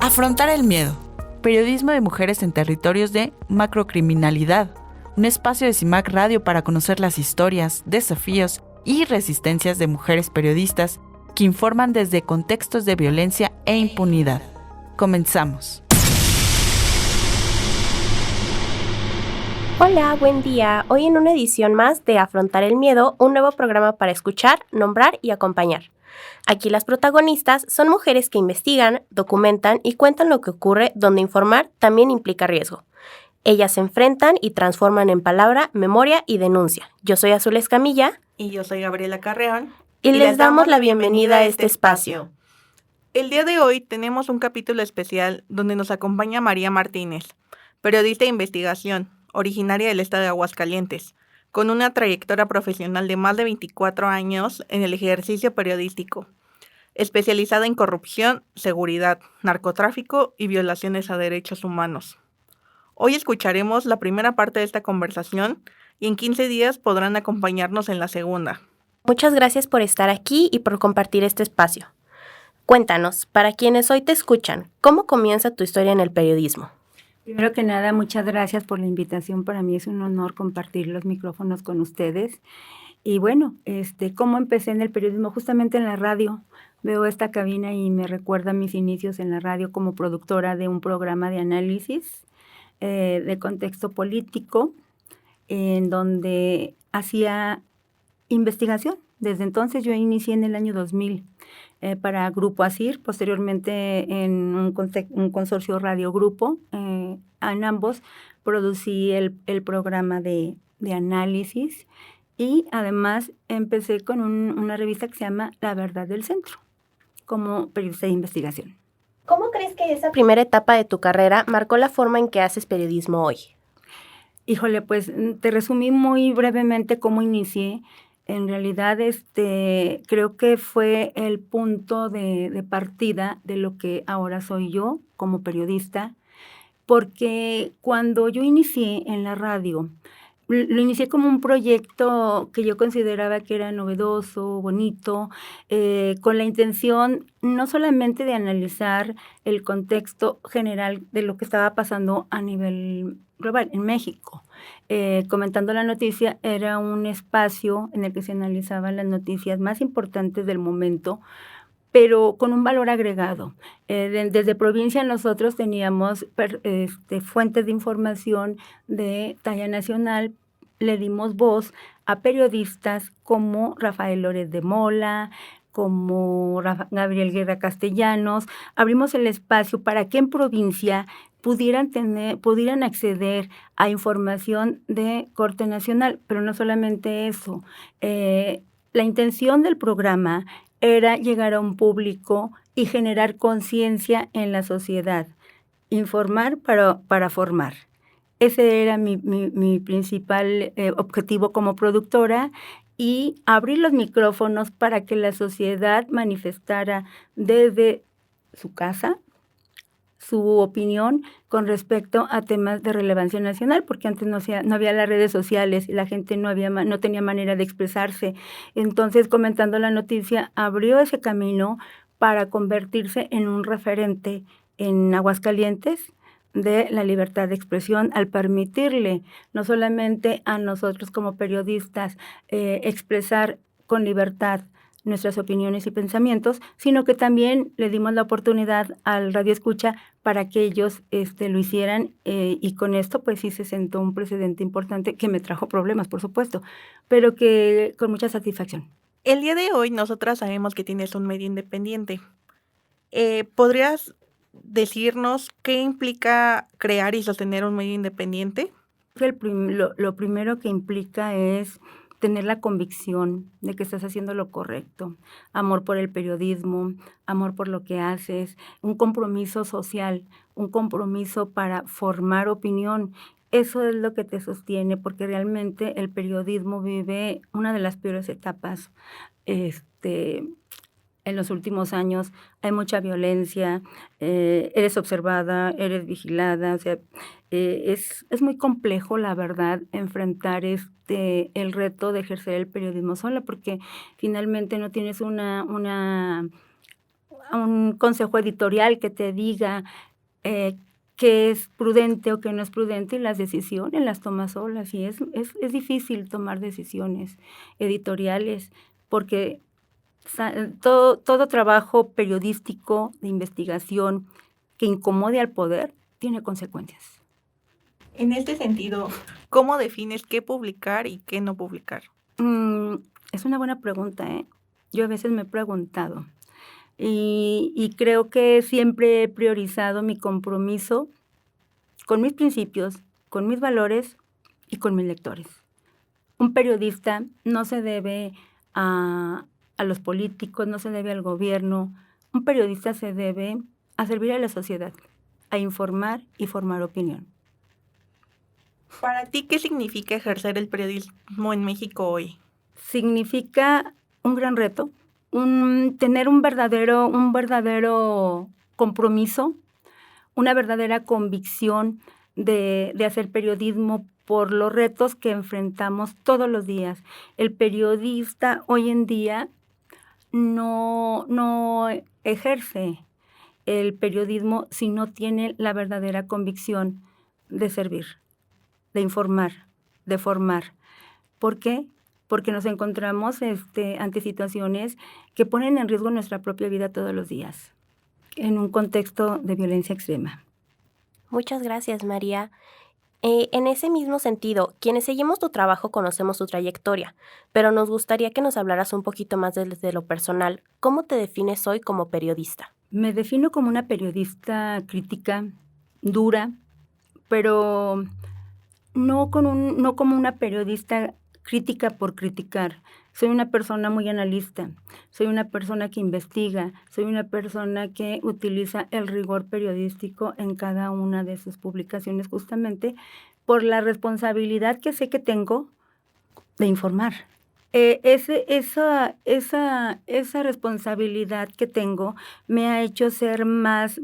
Afrontar el miedo. Periodismo de mujeres en territorios de macrocriminalidad. Un espacio de CIMAC Radio para conocer las historias, desafíos y resistencias de mujeres periodistas que informan desde contextos de violencia e impunidad. Comenzamos. Hola, buen día. Hoy en una edición más de Afrontar el Miedo, un nuevo programa para escuchar, nombrar y acompañar. Aquí las protagonistas son mujeres que investigan, documentan y cuentan lo que ocurre donde informar también implica riesgo. Ellas se enfrentan y transforman en palabra, memoria y denuncia. Yo soy Azul Escamilla. Y yo soy Gabriela Carreón. Y les damos la bienvenida a este espacio. El día de hoy tenemos un capítulo especial donde nos acompaña María Martínez, periodista de investigación, originaria del estado de Aguascalientes, con una trayectoria profesional de más de 24 años en el ejercicio periodístico, especializada en corrupción, seguridad, narcotráfico y violaciones a derechos humanos. Hoy escucharemos la primera parte de esta conversación y en 15 días podrán acompañarnos en la segunda. Muchas gracias por estar aquí y por compartir este espacio. Cuéntanos, para quienes hoy te escuchan, ¿cómo comienza tu historia en el periodismo? Primero que nada, muchas gracias por la invitación. Para mí es un honor compartir los micrófonos con ustedes. Y bueno, ¿cómo empecé en el periodismo? Justamente en la radio. Veo esta cabina y me recuerda mis inicios en la radio como productora de un programa de análisis de contexto político, en donde hacía investigación. Desde entonces yo inicié en el año 2000 para Grupo ASIR, posteriormente en un consorcio Radio Grupo. En ambos producí el programa de análisis y además empecé con una revista que se llama La Verdad del Centro, como periodista de investigación. ¿Cómo crees que esa primera etapa de tu carrera marcó la forma en que haces periodismo hoy? Híjole, pues te resumí muy brevemente cómo inicié. En realidad, creo que fue el punto de partida de lo que ahora soy yo como periodista, porque cuando yo inicié en la radio, lo inicié como un proyecto que yo consideraba que era novedoso, bonito, con la intención no solamente de analizar el contexto general de lo que estaba pasando a nivel global en México. Comentando la noticia, era un espacio en el que se analizaban las noticias más importantes del momento, pero con un valor agregado. Desde provincia nosotros teníamos fuentes de información de talla nacional. Le dimos voz a periodistas como Rafael Lórez de Mola, como Gabriel Guerra Castellanos. Abrimos el espacio para que en provincia pudieran acceder a información de corte nacional, pero no solamente eso. La intención del programa era llegar a un público y generar conciencia en la sociedad, informar para formar. Ese era mi principal objetivo como productora, y abrir los micrófonos para que la sociedad manifestara desde su casa su opinión con respecto a temas de relevancia nacional, porque antes no había las redes sociales y la gente no tenía manera de expresarse. Entonces, comentando la noticia, abrió ese camino para convertirse en un referente en Aguascalientes de la libertad de expresión, al permitirle no solamente a nosotros como periodistas expresar con libertad nuestras opiniones y pensamientos, sino que también le dimos la oportunidad al Radio Escucha para que ellos lo hicieran, y con esto pues sí se sentó un precedente importante que me trajo problemas, por supuesto, pero que con mucha satisfacción. El día de hoy nosotras sabemos que tienes un medio independiente. ¿Podrías decirnos qué implica crear y sostener un medio independiente? Lo primero que implica es tener la convicción de que estás haciendo lo correcto, amor por el periodismo, amor por lo que haces, un compromiso social, un compromiso para formar opinión. Eso es lo que te sostiene, porque realmente el periodismo vive una de las peores etapas. En los últimos años hay mucha violencia, eres observada, eres vigilada, o sea, es muy complejo, la verdad, enfrentar el reto de ejercer el periodismo sola, porque finalmente no tienes a un consejo editorial que te diga qué es prudente o qué no es prudente, y las decisiones las tomas solas. Y es difícil tomar decisiones editoriales porque todo trabajo periodístico de investigación que incomode al poder tiene consecuencias. En este sentido, ¿cómo defines qué publicar y qué no publicar? Es una buena pregunta, ¿eh? Yo a veces me he preguntado y creo que siempre he priorizado mi compromiso con mis principios, con mis valores y con mis lectores. Un periodista no se debe a los políticos, no se debe al gobierno. Un periodista se debe a servir a la sociedad, a informar y formar opinión. Para ti, ¿qué significa ejercer el periodismo en México hoy? Significa un gran reto, tener un verdadero compromiso, una verdadera convicción de hacer periodismo por los retos que enfrentamos todos los días. El periodista hoy en día no ejerce el periodismo si no tiene la verdadera convicción de servir, de informar, de formar. ¿Por qué? Porque nos encontramos ante situaciones que ponen en riesgo nuestra propia vida todos los días, en un contexto de violencia extrema. Muchas gracias, María. En ese mismo sentido, quienes seguimos tu trabajo conocemos tu trayectoria, pero nos gustaría que nos hablaras un poquito más desde lo personal. ¿Cómo te defines hoy como periodista? Me defino como una periodista crítica, dura, pero no como una periodista crítica por criticar. Soy una persona muy analista, soy una persona que investiga, soy una persona que utiliza el rigor periodístico en cada una de sus publicaciones, justamente por la responsabilidad que sé que tengo de informar. Esa responsabilidad que tengo me ha hecho ser más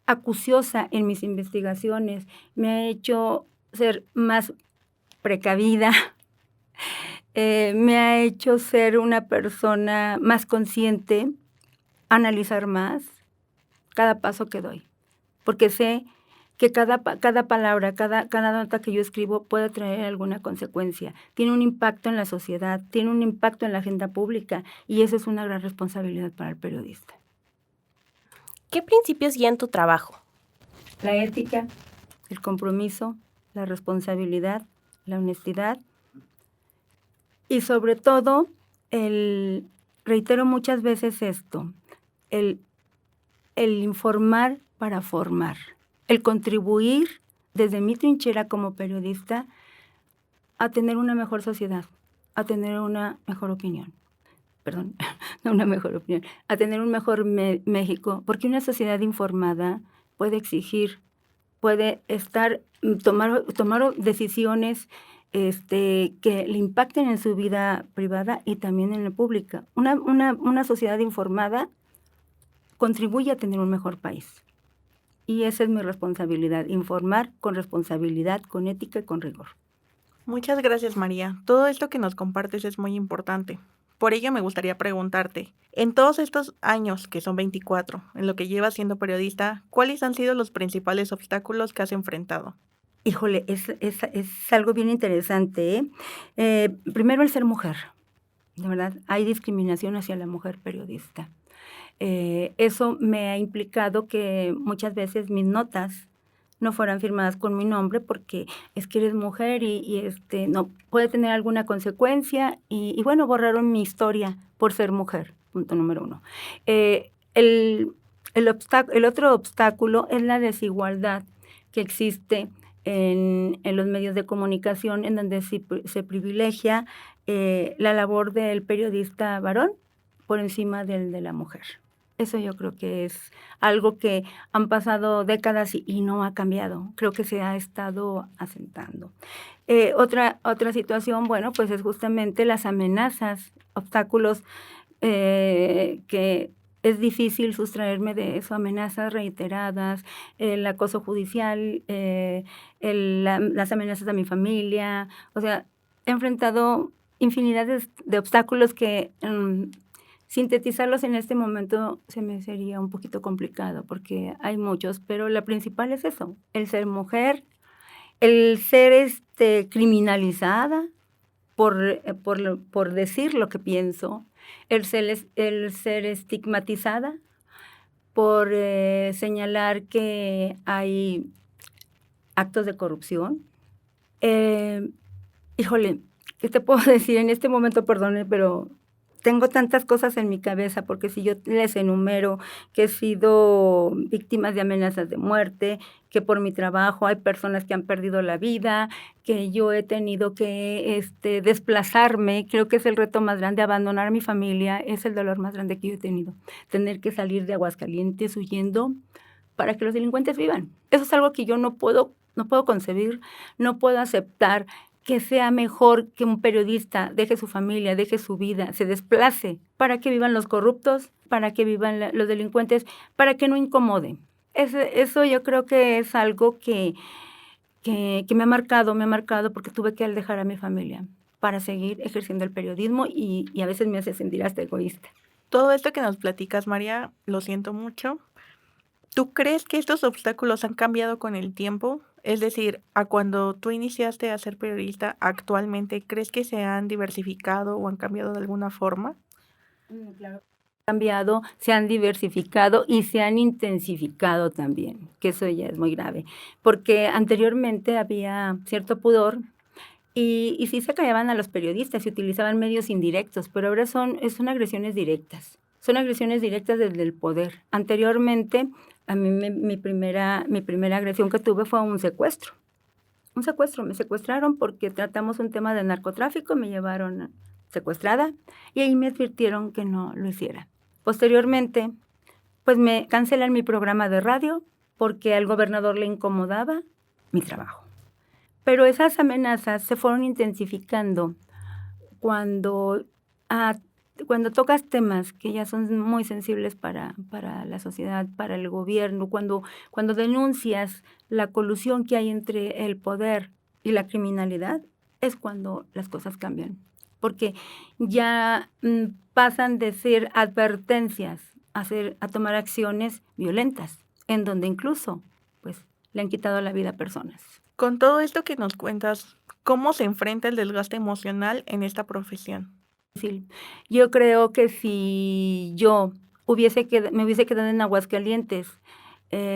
acuciosa en mis investigaciones, me ha hecho ser más precavida, me ha hecho ser una persona más consciente, analizar más cada paso que doy, porque sé que cada palabra, cada nota que yo escribo puede traer alguna consecuencia, tiene un impacto en la sociedad, tiene un impacto en la agenda pública, y eso es una gran responsabilidad para el periodista. ¿Qué principios guían tu trabajo? La ética, el compromiso, la responsabilidad, la honestidad y sobre todo, reitero muchas veces esto, el informar para formar, el contribuir desde mi trinchera como periodista a tener una mejor sociedad, a tener una mejor opinión. Perdón, no una mejor opinión, a tener un mejor México, porque una sociedad informada puede exigir, puede tomar decisiones que le impacten en su vida privada y también en la pública. Una sociedad informada contribuye a tener un mejor país. Y esa es mi responsabilidad, informar con responsabilidad, con ética y con rigor. Muchas gracias, María. Todo esto que nos compartes es muy importante. Por ello me gustaría preguntarte, en todos estos años, que son 24, en lo que llevas siendo periodista, ¿cuáles han sido los principales obstáculos que has enfrentado? Híjole, es algo bien interesante, ¿eh? Primero, el ser mujer. De verdad, hay discriminación hacia la mujer periodista. Eso me ha implicado que muchas veces mis notas no fueran firmadas con mi nombre porque es que eres mujer y no puede tener alguna consecuencia y bueno, borraron mi historia por ser mujer, punto número 1. El otro obstáculo es la desigualdad que existe en los medios de comunicación, en donde se privilegia la labor del periodista varón por encima del de la mujer. Eso yo creo que es algo que han pasado décadas y no ha cambiado. Creo que se ha estado asentando. Otra situación, bueno, pues es justamente las amenazas, obstáculos que es difícil sustraerme de eso, amenazas reiteradas, el acoso judicial, las amenazas a mi familia. O sea, he enfrentado infinidad de obstáculos que Sintetizarlos en este momento se me sería un poquito complicado porque hay muchos, pero la principal es eso, el ser mujer, el ser criminalizada por decir lo que pienso, el ser estigmatizada por señalar que hay actos de corrupción. Híjole, ¿qué te puedo decir? En este momento, perdone, pero tengo tantas cosas en mi cabeza, porque si yo les enumero que he sido víctimas de amenazas de muerte, que por mi trabajo hay personas que han perdido la vida, que yo he tenido que desplazarme, creo que es el reto más grande, abandonar a mi familia, es el dolor más grande que yo he tenido, tener que salir de Aguascalientes huyendo para que los delincuentes vivan. Eso es algo que yo no puedo concebir, no puedo aceptar que sea mejor que un periodista deje su familia, deje su vida, se desplace para que vivan los corruptos, para que vivan los delincuentes, para que no incomoden. Eso yo creo que es algo que me ha marcado porque tuve que dejar a mi familia para seguir ejerciendo el periodismo y a veces me hace sentir hasta egoísta. Todo esto que nos platicas, María, lo siento mucho. ¿Tú crees que estos obstáculos han cambiado con el tiempo? Es decir, a cuando tú iniciaste a ser periodista, actualmente, ¿crees que se han diversificado o han cambiado de alguna forma? Claro. Cambiado, se han diversificado y se han intensificado también, que eso ya es muy grave, porque anteriormente había cierto pudor y sí se callaban a los periodistas y utilizaban medios indirectos, pero ahora son agresiones directas. Son agresiones directas desde el poder. Anteriormente, a mí mi primera agresión que tuve fue un secuestro. Un secuestro, me secuestraron porque tratamos un tema de narcotráfico, me llevaron secuestrada y ahí me advirtieron que no lo hiciera. Posteriormente, pues me cancelan mi programa de radio porque al gobernador le incomodaba mi trabajo. Pero esas amenazas se fueron intensificando cuando tocas temas que ya son muy sensibles para la sociedad, para el gobierno, cuando denuncias la colusión que hay entre el poder y la criminalidad, es cuando las cosas cambian. Porque ya pasan de ser advertencias a tomar acciones violentas, en donde incluso pues, le han quitado la vida a personas. Con todo esto que nos cuentas, ¿cómo se enfrenta el desgaste emocional en esta profesión? Yo creo que si yo me hubiese quedado en Aguascalientes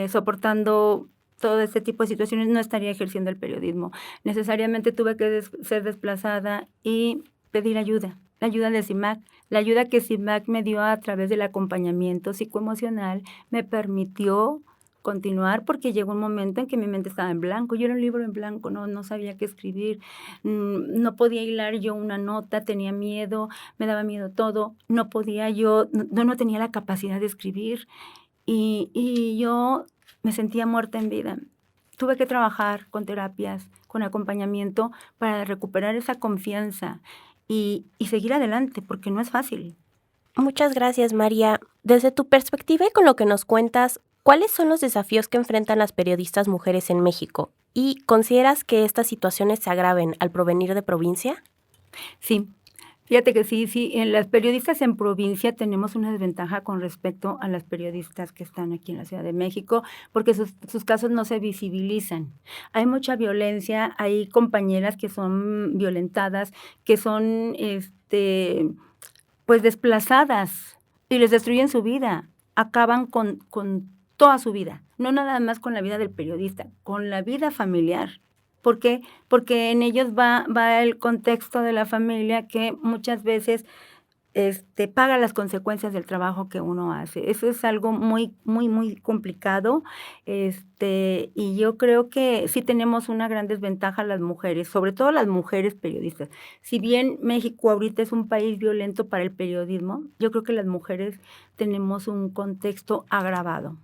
soportando todo este tipo de situaciones, no estaría ejerciendo el periodismo. Necesariamente tuve que ser desplazada y pedir ayuda, la ayuda de CIMAC. La ayuda que CIMAC me dio a través del acompañamiento psicoemocional me permitió continuar porque llegó un momento en que mi mente estaba en blanco. Yo era un libro en blanco, no sabía qué escribir, no podía hilar yo una nota, tenía miedo, me daba miedo todo, no podía yo, no tenía la capacidad de escribir y yo me sentía muerta en vida. Tuve que trabajar con terapias, con acompañamiento para recuperar esa confianza y seguir adelante porque no es fácil. Muchas gracias, María. Desde tu perspectiva y con lo que nos cuentas, ¿cuáles son los desafíos que enfrentan las periodistas mujeres en México? ¿Y consideras que estas situaciones se agraven al provenir de provincia? Sí, fíjate que sí, en las periodistas en provincia tenemos una desventaja con respecto a las periodistas que están aquí en la Ciudad de México, porque sus casos no se visibilizan. Hay mucha violencia, hay compañeras que son violentadas, que son pues desplazadas y les destruyen su vida, acaban con toda su vida, no nada más con la vida del periodista, con la vida familiar. ¿Por qué? Porque en ellos va el contexto de la familia que muchas veces paga las consecuencias del trabajo que uno hace. Eso es algo muy, muy, muy complicado. Y yo creo que sí tenemos una gran desventaja las mujeres, sobre todo las mujeres periodistas. Si bien México ahorita es un país violento para el periodismo, yo creo que las mujeres tenemos un contexto agravado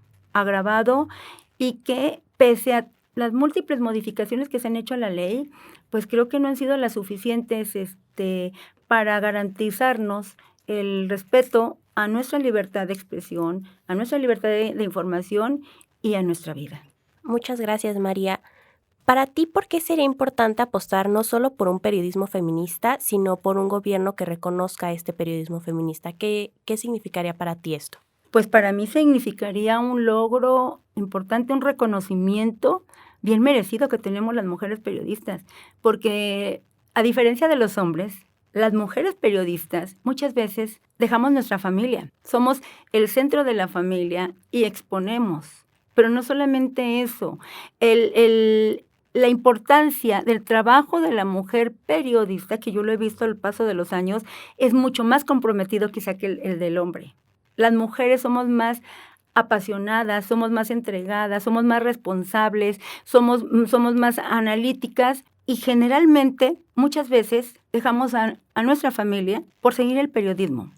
y que pese a las múltiples modificaciones que se han hecho a la ley, pues creo que no han sido las suficientes para garantizarnos el respeto a nuestra libertad de expresión, a nuestra libertad de información y a nuestra vida. Muchas gracias, María. Para ti, ¿por qué sería importante apostar no solo por un periodismo feminista, sino por un gobierno que reconozca este periodismo feminista? ¿Qué significaría para ti esto? Pues para mí significaría un logro importante, un reconocimiento bien merecido que tenemos las mujeres periodistas, porque a diferencia de los hombres, las mujeres periodistas muchas veces dejamos nuestra familia, somos el centro de la familia y exponemos, pero no solamente eso, la importancia del trabajo de la mujer periodista, que yo lo he visto al paso de los años, es mucho más comprometido quizá que el del hombre. Las mujeres somos más apasionadas, somos más entregadas, somos más responsables, somos más analíticas y generalmente, muchas veces, dejamos a nuestra familia por seguir el periodismo.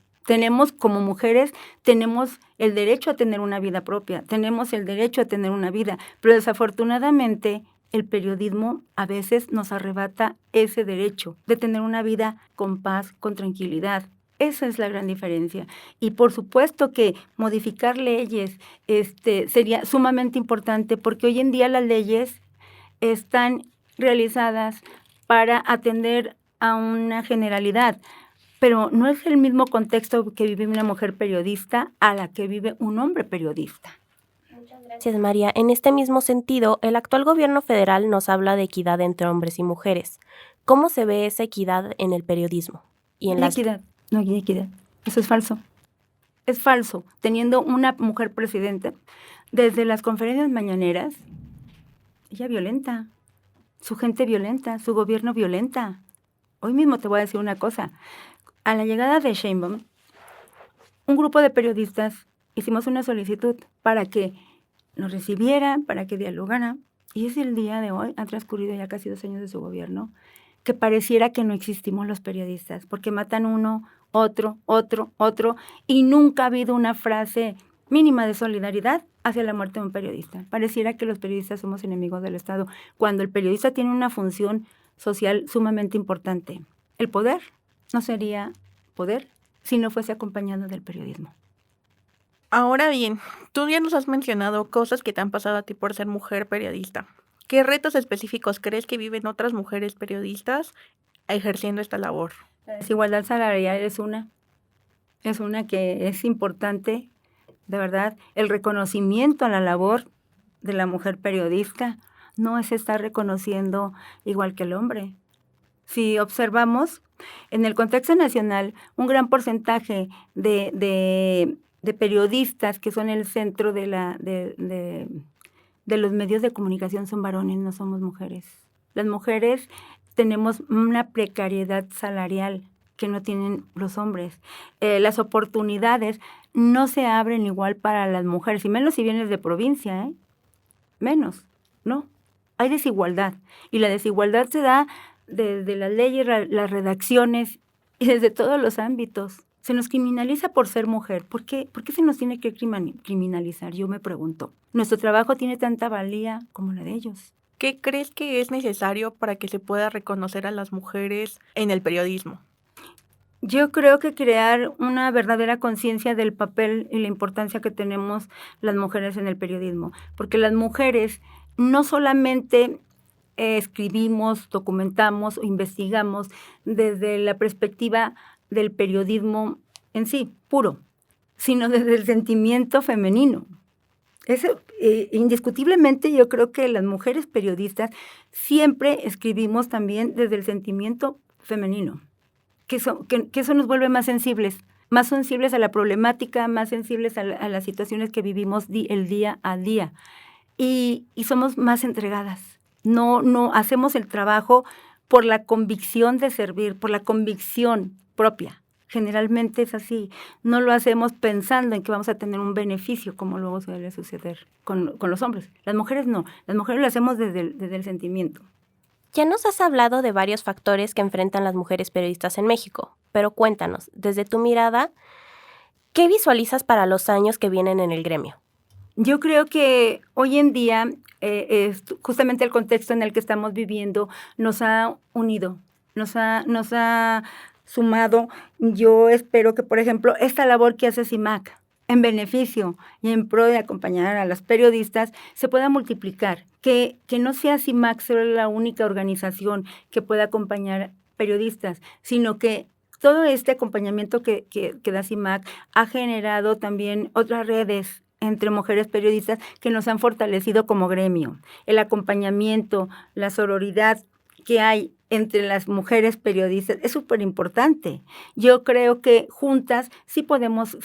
Como mujeres, tenemos el derecho a tener una vida propia, tenemos el derecho a tener una vida, pero desafortunadamente el periodismo a veces nos arrebata ese derecho de tener una vida con paz, con tranquilidad. Esa es la gran diferencia. Y por supuesto que modificar leyes sería sumamente importante porque hoy en día las leyes están realizadas para atender a una generalidad, pero no es el mismo contexto que vive una mujer periodista a la que vive un hombre periodista. Gracias, María. En este mismo sentido, el actual gobierno federal nos habla de equidad entre hombres y mujeres. ¿Cómo se ve esa equidad en el periodismo? Equidad. No hay equidad. Eso es falso. Es falso. Teniendo una mujer presidenta, desde las conferencias mañaneras, ella violenta, su gente violenta, su gobierno violenta. Hoy mismo te voy a decir una cosa. A la llegada de Sheinbaum, un grupo de periodistas hicimos una solicitud para que nos recibiera, para que dialogara. Y es el día de hoy, han transcurrido ya casi 2 años de su gobierno, que pareciera que no existimos los periodistas, porque matan uno, otro, y nunca ha habido una frase mínima de solidaridad hacia la muerte de un periodista. Pareciera que los periodistas somos enemigos del Estado, cuando el periodista tiene una función social sumamente importante. El poder no sería poder si no fuese acompañado del periodismo. Ahora bien, tú ya nos has mencionado cosas que te han pasado a ti por ser mujer periodista. ¿Qué retos específicos crees que viven otras mujeres periodistas ejerciendo esta labor? La desigualdad salarial es una que es importante, de verdad. El reconocimiento a la labor de la mujer periodista no se está reconociendo igual que el hombre. Si observamos, en el contexto nacional, un gran porcentaje de periodistas que son el centro de los medios de comunicación son varones, no somos mujeres. Las mujeres tenemos una precariedad salarial que no tienen los hombres. Las oportunidades no se abren igual para las mujeres, y menos si vienes de provincia, menos, ¿no? Hay desigualdad, y la desigualdad se da desde las leyes, las redacciones, y desde todos los ámbitos. Se nos criminaliza por ser mujer. ¿Por qué se nos tiene que criminalizar? Yo me pregunto. Nuestro trabajo tiene tanta valía como la de ellos. ¿Qué crees que es necesario para que se pueda reconocer a las mujeres en el periodismo? Yo creo que crear una verdadera conciencia del papel y la importancia que tenemos las mujeres en el periodismo. Porque las mujeres no solamente escribimos, documentamos o investigamos desde la perspectiva del periodismo en sí, puro, sino desde el sentimiento femenino. Eso, indiscutiblemente, yo creo que las mujeres periodistas siempre escribimos también desde el sentimiento femenino, que eso nos vuelve más sensibles a la problemática, más sensibles a las situaciones que vivimos el día a día. Y somos más entregadas. No hacemos el trabajo por la convicción de servir, por la convicción propia. Generalmente es así. No lo hacemos pensando en que vamos a tener un beneficio, como luego suele suceder con los hombres. Las mujeres no. Las mujeres lo hacemos desde el sentimiento. Ya nos has hablado de varios factores que enfrentan las mujeres periodistas en México, pero cuéntanos, desde tu mirada, ¿qué visualizas para los años que vienen en el gremio? Yo creo que hoy en día, justamente el contexto en el que estamos viviendo nos ha unido, nos ha sumado. Yo espero que, por ejemplo, esta labor que hace CIMAC, en beneficio y en pro de acompañar a las periodistas se pueda multiplicar, que no sea CIMAC solo la única organización que pueda acompañar periodistas, sino que todo este acompañamiento que da CIMAC ha generado también otras redes entre mujeres periodistas que nos han fortalecido como gremio. El acompañamiento, la sororidad que hay entre las mujeres periodistas es súper importante. Yo creo que juntas sí podemos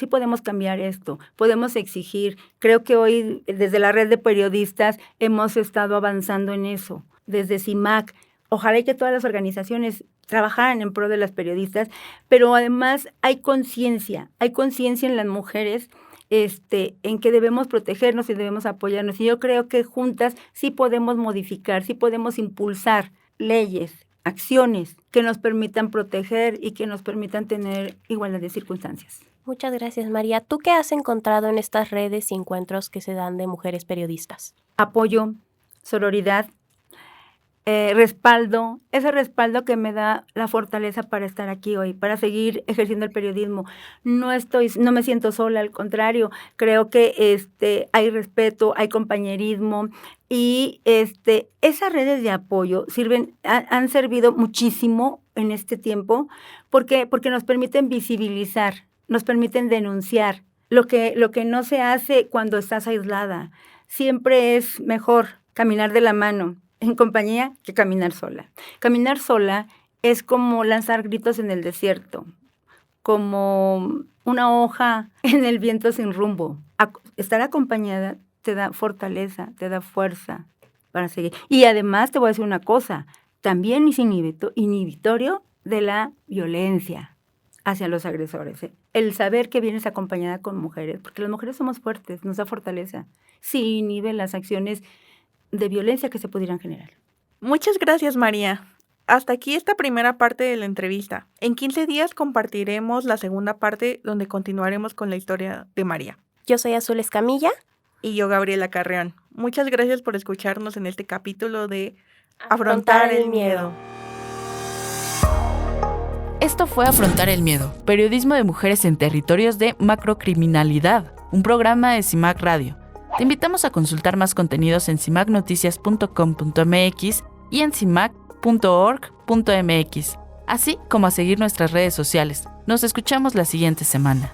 cambiar esto, podemos exigir. Creo que hoy desde la red de periodistas hemos estado avanzando en eso, desde CIMAC. Ojalá y que todas las organizaciones trabajaran en pro de las periodistas, pero además hay conciencia en las mujeres en que debemos protegernos y debemos apoyarnos. Y yo creo que juntas sí podemos modificar, sí podemos impulsar leyes, acciones que nos permitan proteger y que nos permitan tener igualdad de circunstancias. Muchas gracias, María. ¿Tú qué has encontrado en estas redes y encuentros que se dan de mujeres periodistas? Apoyo, sororidad, respaldo, ese respaldo que me da la fortaleza para estar aquí hoy, para seguir ejerciendo el periodismo. No me siento sola, al contrario, creo que hay respeto, hay compañerismo y esas redes de apoyo han servido muchísimo en este tiempo porque nos permiten visibilizar, nos permiten denunciar lo que no se hace cuando estás aislada. Siempre es mejor caminar de la mano en compañía que caminar sola. Caminar sola es como lanzar gritos en el desierto, como una hoja en el viento sin rumbo. Estar acompañada te da fortaleza, te da fuerza para seguir. Y además te voy a decir una cosa, también es inhibitorio de la violencia hacia los agresores. El saber que vienes acompañada con mujeres, porque las mujeres somos fuertes, nos da fortaleza. Sí inhibe las acciones de violencia que se pudieran generar. Muchas gracias, María. Hasta aquí esta primera parte de la entrevista. En 15 días compartiremos la segunda parte donde continuaremos con la historia de María. Yo soy Azul Escamilla. Y yo, Gabriela Carreón. Muchas gracias por escucharnos en este capítulo de Afrontar el Miedo. Esto fue Afrontar el Miedo, periodismo de mujeres en territorios de macrocriminalidad, un programa de CIMAC Radio. Te invitamos a consultar más contenidos en cimacnoticias.com.mx y en cimac.org.mx, así como a seguir nuestras redes sociales. Nos escuchamos la siguiente semana.